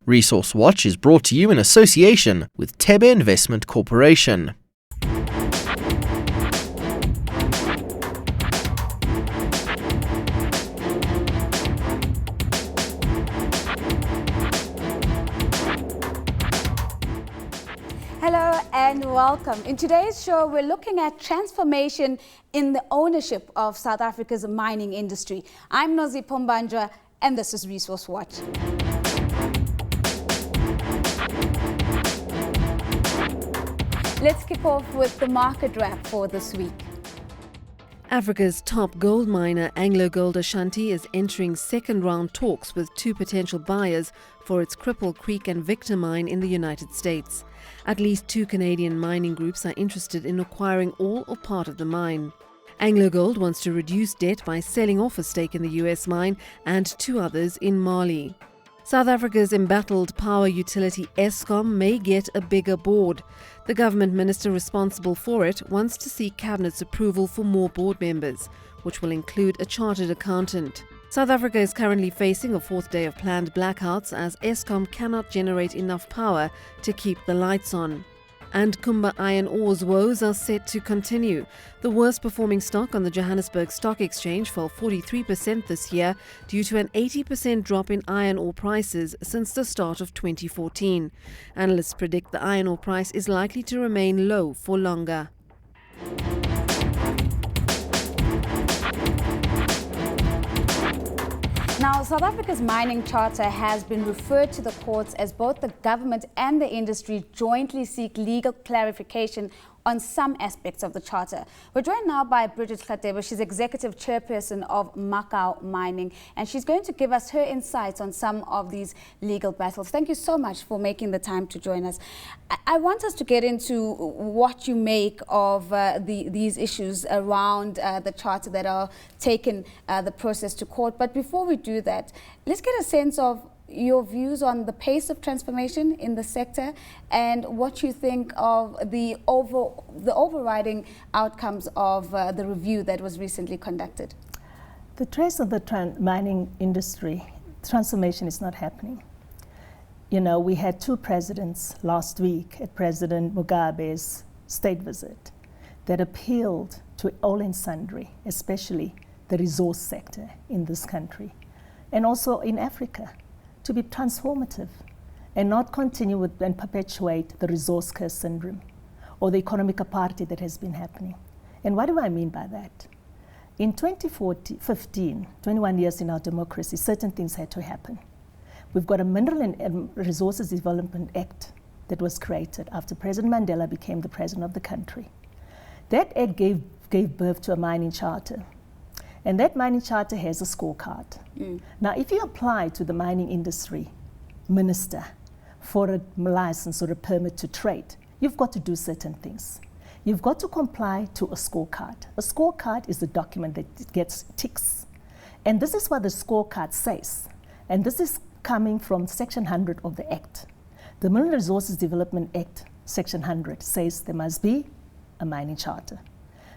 Resource Watch is brought to you in association with Radebe Investment Corporation. Hello and welcome. In today's show, we're looking at transformation in the ownership of South Africa's mining industry. I'm Nozi Pombandra, and this is Resource Watch. Let's kick off with the market wrap for this week. Africa's top gold miner AngloGold Ashanti is entering second-round talks with two potential buyers for its Cripple Creek and Victor mine in the United States. At least two Canadian mining groups are interested in acquiring all or part of the mine. AngloGold wants to reduce debt by selling off a stake in the US mine and two others in Mali. South Africa's embattled power utility Eskom may get a bigger board. The government minister responsible for it wants to see Cabinet's approval for more board members, which will include a chartered accountant. South Africa is currently facing a fourth day of planned blackouts as Eskom cannot generate enough power to keep the lights on. And Kumba Iron Ore's woes are set to continue. The worst performing stock on the Johannesburg Stock Exchange fell 43% this year due to an 80% drop in iron ore prices since the start of 2014. Analysts predict the iron ore price is likely to remain low for longer. Now, South Africa's mining charter has been referred to the courts as both the government and the industry jointly seek legal clarification on some aspects of the charter. We're joined now by Bridgette Radebe. She's executive chairperson of Mmakau Mining, and she's going to give us her insights on some of these legal battles. Thank you so much for making the time to join us. I want us to get into what you make of these issues around the charter that are taking the process to court. But before we do that, let's get a sense of your views on the pace of transformation in the sector and what you think of the overriding outcomes of the review that was recently conducted. The trace of the mining industry transformation is not happening. You know, we had two presidents last week at President Mugabe's state visit that appealed to all and sundry, especially the resource sector in this country and also in Africa, to be transformative and not continue with and perpetuate the resource curse syndrome or the economic apartheid that has been happening. And what do I mean by that? In 2015, 21 years in our democracy, certain things had to happen. We've got a Mineral and Resources Development Act that was created after President Mandela became the president of the country. That act gave birth to a mining charter. And that mining charter has a scorecard. Now, if you apply to the mining industry minister for a license or a permit to trade, you've got to do certain things. You've got to comply to a scorecard. A scorecard is a document that gets ticks. And this is what the scorecard says. And this is coming from Section 100 of the Act. The Mineral Resources Development Act, Section 100, says there must be a mining charter.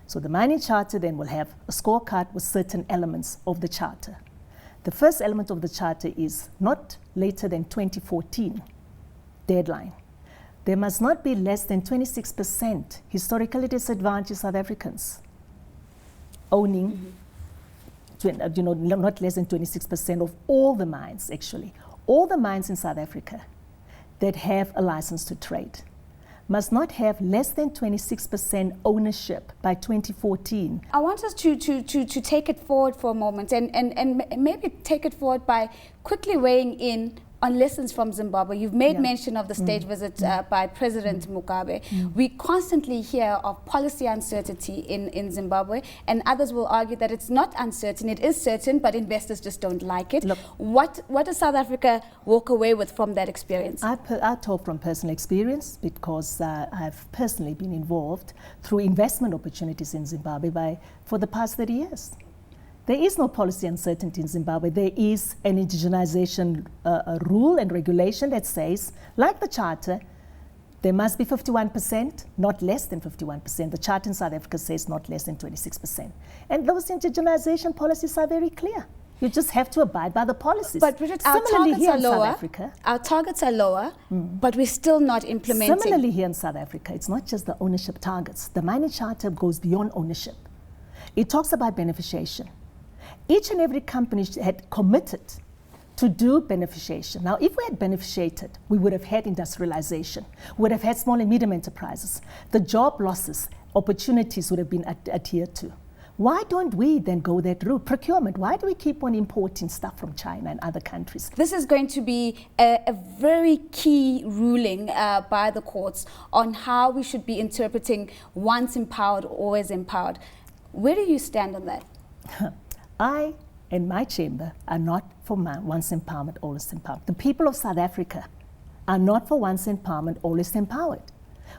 So the mining charter then will have a scorecard with certain elements of the charter. The first element of the charter is not later than 2014 deadline. There must not be less than 26% historically disadvantaged South Africans owning, not less than 26% of all the mines, actually. All the mines in South Africa that have a license to trade must not have less than 26% ownership by 2014. I want us to take it forward for a moment and maybe take it forward by quickly weighing in on lessons from Zimbabwe. You've made mention of the state visit by President Mugabe. We constantly hear of policy uncertainty in Zimbabwe, and others will argue that it's not uncertain, it is certain, but investors just don't like it. Look, what does South Africa walk away with from that experience? I talk from personal experience because I've personally been involved through investment opportunities in Zimbabwe for the past 30 years. There is no policy uncertainty in Zimbabwe. There is an indigenization rule and regulation that says, like the charter, there must be 51%, not less than 51%. The charter in South Africa says not less than 26%. And those indigenization policies are very clear. You just have to abide by the policies. But Bridgette, our targets are lower. Our targets are lower, but we're still not implementing. Similarly here in South Africa, it's not just the ownership targets. The mining charter goes beyond ownership. It talks about beneficiation. Each and every company had committed to do beneficiation. Now, if we had beneficiated, we would have had industrialization. We would have had small and medium enterprises. The job losses, opportunities would have been adhered to. Why don't we then go that route? Procurement, why do we keep on importing stuff from China and other countries? This is going to be a very key ruling by the courts on how we should be interpreting once empowered, always empowered. Where do you stand on that? I and my chamber are not for once empowerment, always empowered. The people of South Africa are not for once empowerment, always empowered.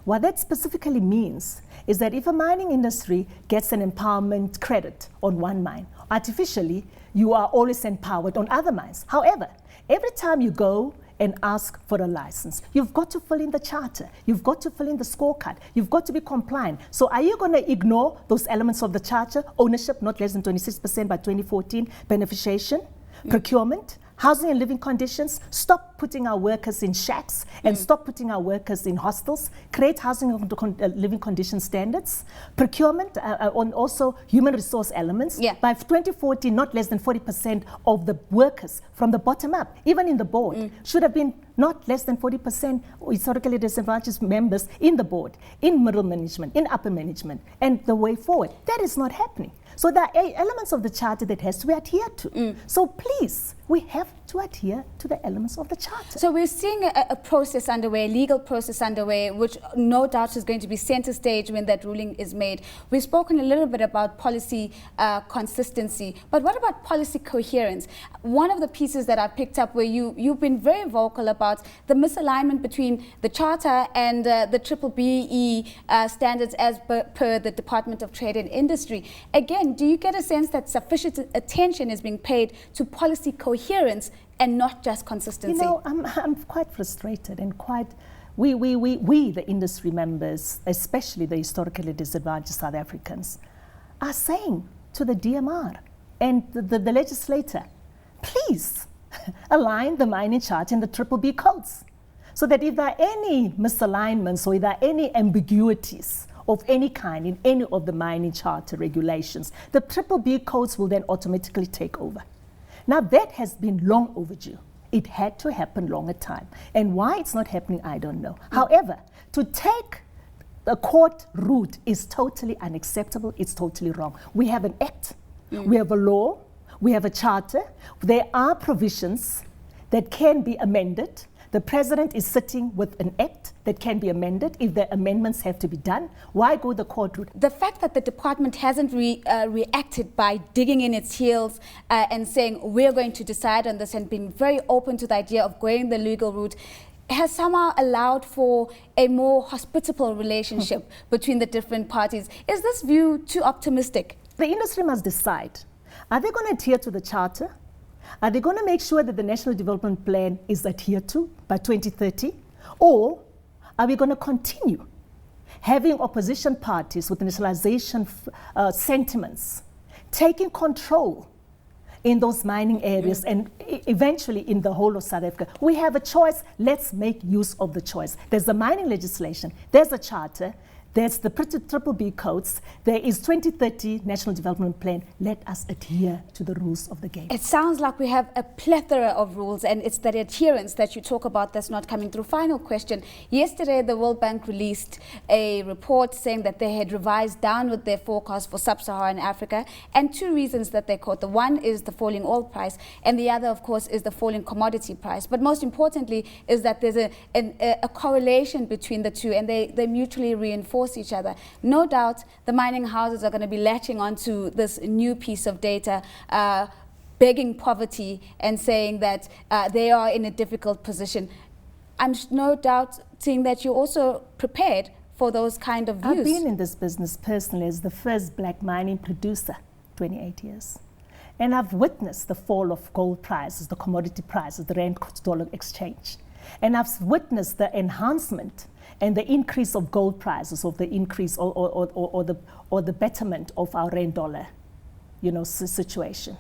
What that specifically means is that if a mining industry gets an empowerment credit on one mine, artificially, you are always empowered on other mines. However, every time you go and ask for a license, you've got to fill in the charter, you've got to fill in the scorecard, you've got to be compliant. So are you going to ignore those elements of the charter? Ownership, not less than 26% by 2014, beneficiation, procurement, housing and living conditions, stop putting our workers in shacks and stop putting our workers in hostels, create housing and living condition standards, procurement, on also human resource elements. By 2014, not less than 40% of the workers from the bottom up, even in the board, should have been not less than 40% historically disadvantaged members in the board, in middle management, in upper management, and the way forward. That is not happening. So there are elements of the charter that has to be adhered to. So please, we have to adhere to the elements of the charter. So we're seeing a process underway, a legal process underway, which no doubt is going to be center stage when that ruling is made. We've spoken a little bit about policy consistency, but what about policy coherence? One of the pieces that I picked up where you've been very vocal about the misalignment between the charter and the BBBE standards as per the Department of Trade and Industry. Again, do you get a sense that sufficient attention is being paid to policy coherence and not just consistency? You know, I'm quite frustrated and quite, we, the industry members, especially the historically disadvantaged South Africans, are saying to the DMR and the legislator, please align the mining charter and the BBBE codes so that if there are any misalignments or if there are any ambiguities of any kind in any of the mining charter regulations, the BBBE codes will then automatically take over. Now that has been long overdue. It had to happen longer time. And why it's not happening, I don't know. However, to take the court route is totally unacceptable. It's totally wrong. We have an act, we have a law, we have a charter. There are provisions that can be amended. The president is sitting with an act that can be amended if the amendments have to be done. Why go the court route? The fact that the department hasn't reacted by digging in its heels and saying we're going to decide on this and being very open to the idea of going the legal route has somehow allowed for a more hospitable relationship between the different parties. Is this view too optimistic? The industry must decide. Are they going to adhere to the charter? Are they going to make sure that the National Development Plan is adhered to by 2030? Or are we going to continue having opposition parties with nationalization sentiments taking control in those mining areas and eventually in the whole of South Africa? We have a choice. Let's make use of the choice. There's the mining legislation. There's a charter. There's the BBBE codes. There is 2030 National Development Plan. Let us adhere to the rules of the game. It sounds like we have a plethora of rules, and it's that adherence that you talk about that's not coming through. Final question. Yesterday, the World Bank released a report saying that they had revised downward their forecast for sub-Saharan Africa, and two reasons that they quote. The one is the falling oil price, and the other, of course, is the falling commodity price. But most importantly is that there's a correlation between the two, and they mutually reinforce each other. No doubt the mining houses are going to be latching onto this new piece of data, begging poverty and saying that they are in a difficult position. I'm no doubt seeing that you're also prepared for those kind of views. I've been in this business personally as the first black mining producer, 28 years. And I've witnessed the fall of gold prices, the commodity prices, the rand-dollar exchange. And I've witnessed the enhancement and the increase of gold prices, of the increase or the betterment of our rand dollar, situation.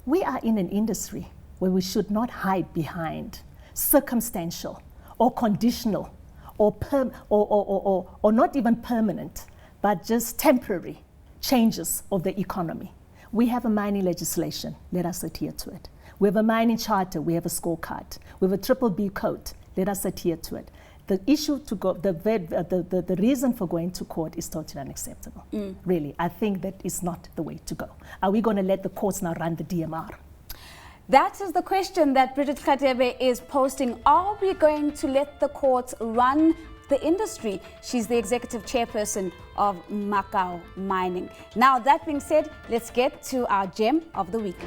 We are in an industry where we should not hide behind circumstantial or conditional or not even permanent, but just temporary changes of the economy. We have a mining legislation, let us adhere to it. We have a mining charter, we have a scorecard. We have a BBB code, let us adhere to it. The issue to go, the reason for going to court is totally unacceptable. Really, I think that is not the way to go. Are we going to let the courts now run the DMR? That is the question that Bridgette Radebe is posting. Are we going to let the courts run the industry? She's the executive chairperson of Mmakau Mining. Now, that being said, let's get to our gem of the week.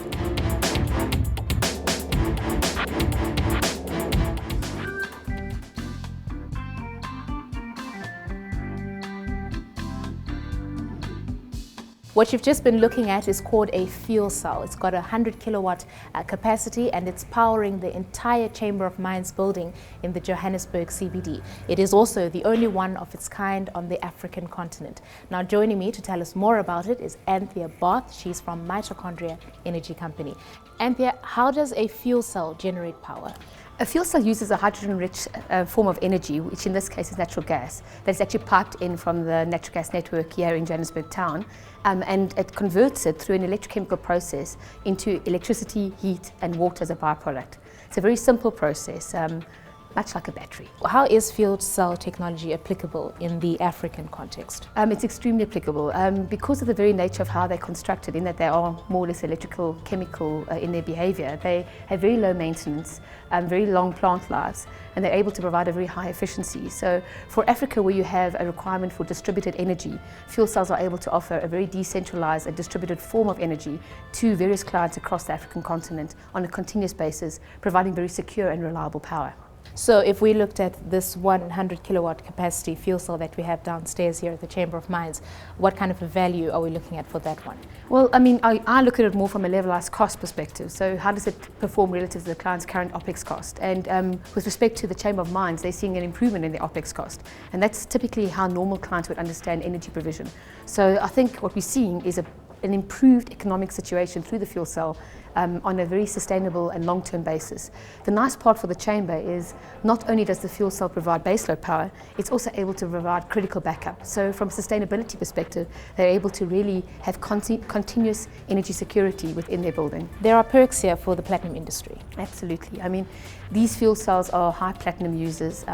What you've just been looking at is called a fuel cell. It's got a 100 kilowatt capacity, and it's powering the entire Chamber of Mines building in the Johannesburg CBD. It is also the only one of its kind on the African continent. Now, joining me to tell us more about it is Anthea Barth. She's from Mitochondria Energy Company. Anthea, how does a fuel cell generate power? A fuel cell uses a hydrogen-rich form of energy, which in this case is natural gas, that's actually piped in from the natural gas network here in Johannesburg town, and it converts it through an electrochemical process into electricity, heat and water as a byproduct. It's a very simple process, much like a battery. How is fuel cell technology applicable in the African context? It's extremely applicable because of the very nature of how they're constructed, in that they are more or less electrical, chemical in their behavior. They have very low maintenance, very long plant lives, and they're able to provide a very high efficiency. So for Africa, where you have a requirement for distributed energy, fuel cells are able to offer a very decentralized and distributed form of energy to various clients across the African continent on a continuous basis, providing very secure and reliable power. So if we looked at this 100 kilowatt capacity fuel cell that we have downstairs here at the Chamber of Mines, what kind of a value are we looking at for that one? Well, I mean, I look at it more from a levelized cost perspective. So how does it perform relative to the client's current OPEX cost? And with respect to the Chamber of Mines, they're seeing an improvement in the OPEX cost. And that's typically how normal clients would understand energy provision. So I think what we're seeing is an improved economic situation through the fuel cell on a very sustainable and long-term basis. The nice part for the chamber is not only does the fuel cell provide baseload power, it's also able to provide critical backup. So from a sustainability perspective, they're able to really have continuous energy security within their building. There are perks here for the platinum industry. Absolutely. I mean, these fuel cells are high platinum users.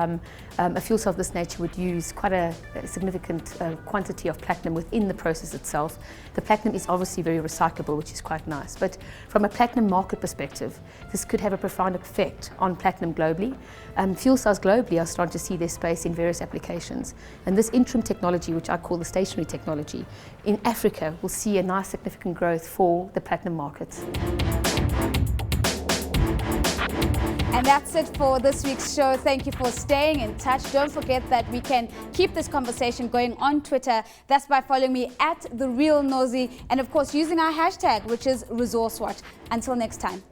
A fuel cell of this nature would use quite a significant quantity of platinum within the process itself. The platinum is obviously very recyclable, which is quite nice. But from a platinum market perspective, this could have a profound effect on platinum globally. Fuel cells globally are starting to see their space in various applications. And this interim technology, which I call the stationary technology, in Africa will see a nice significant growth for the platinum markets. And that's it for this week's show. Thank you for staying in touch. Don't forget that we can keep this conversation going on Twitter. That's by following me at @TheRealNosy, and of course using our hashtag, which is ResourceWatch. Until next time.